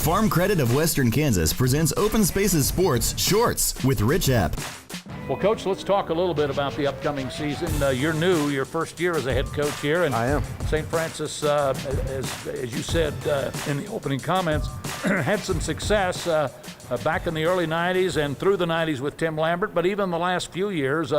Farm Credit of Western Kansas presents Open Spaces Sports Shorts with Rich Epp. Well, Coach, let's talk a little bit about the upcoming season. You're new, your first year as a head coach here. And I am. St. Francis, as you said in the opening comments, had some success back in the early 90s and through the 90s with Tim Lambert, but even the last few years,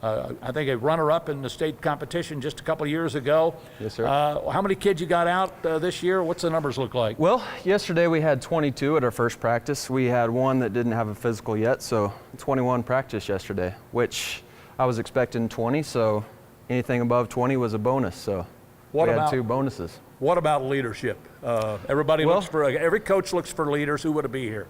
I think a runner-up in the state competition just a couple of years ago. Yes, sir. How many kids you got out this year? What's the numbers look like? Well, yesterday we had 22 at our first practice. We had one that didn't have a physical yet, so 21 practice yesterday, which I was expecting 20, so anything above 20 was a bonus, so we had two bonuses. What about leadership? Every coach looks for leaders. Who would it be here?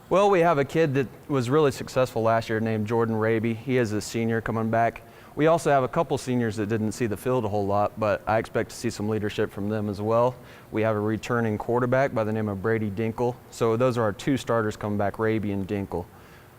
Well, we have a kid that was really successful last year named Jordan Raby. He is a senior coming back. We also have a couple seniors that didn't see the field a whole lot, but I expect to see some leadership from them as well. We have a returning quarterback by the name of Brady Dinkle. So those are our two starters coming back, Raby and Dinkle.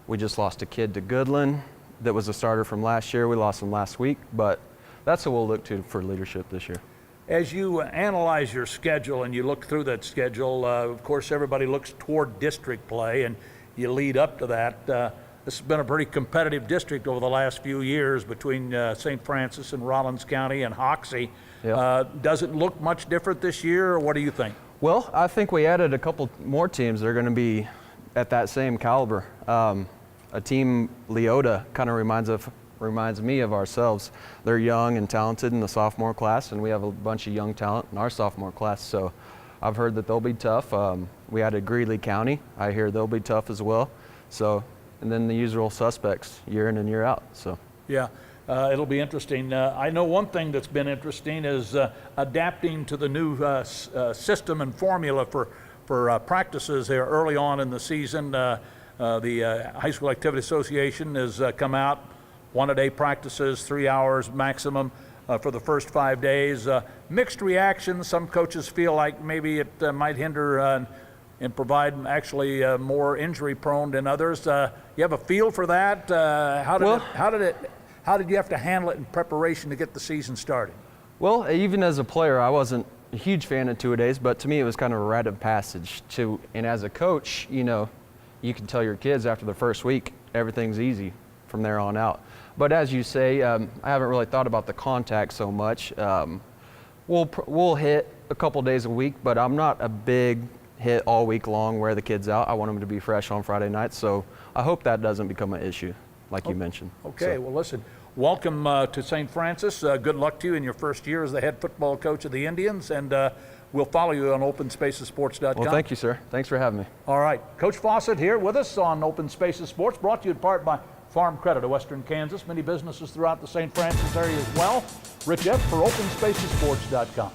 We just lost a kid to Goodland that was a starter from last year. We lost him last week, but that's what we'll look to for leadership this year. As you analyze your schedule and you look through that schedule, of course, everybody looks toward district play, and you lead up to that. This has been a pretty competitive district over the last few years between St. Francis and Rollins County and Hoxie. Yep. Does it look much different this year, or what do you think? Well, I think we added a couple more teams that are going to be at that same caliber. A team, Leota, kind of reminds me of ourselves. They're young and talented in the sophomore class, and we have a bunch of young talent in our sophomore class, so I've heard that they'll be tough. We added Greeley County. I hear they'll be tough as well. So, and then the usual suspects year in and year out. So yeah, it'll be interesting. I know one thing that's been interesting is adapting to the new system and formula for practices there early on in the season. The High School Activity Association has come out. 1-a-day practices, 3 hours maximum for the first 5 days. Mixed reactions. Some coaches feel like maybe it might hinder and provide actually more injury prone than others. You have a feel for that? How did you have to handle it in preparation to get the season started? Well, even as a player, I wasn't a huge fan of 2-a-days, but to me it was kind of a rite of passage. And as a coach, you know, you can tell your kids after the first week everything's easy from there on out. But as you say, I haven't really thought about the contact so much. We'll hit a couple days a week, but I'm not a big hit all week long, wear the kids out. I want them to be fresh on Friday nights, so I hope that doesn't become an issue, like you mentioned. Okay, well listen, welcome to St. Francis. Good luck to you in your first year as the head football coach of the Indians, and we'll follow you on OpenSpacesSports.com. Well, thank you, sir. Thanks for having me. All right, Coach Fawcett here with us on Open Spaces Sports, brought to you in part by Farm Credit of Western Kansas, many businesses throughout the St. Francis area as well. Rich Epp for OpenSpacesSports.com.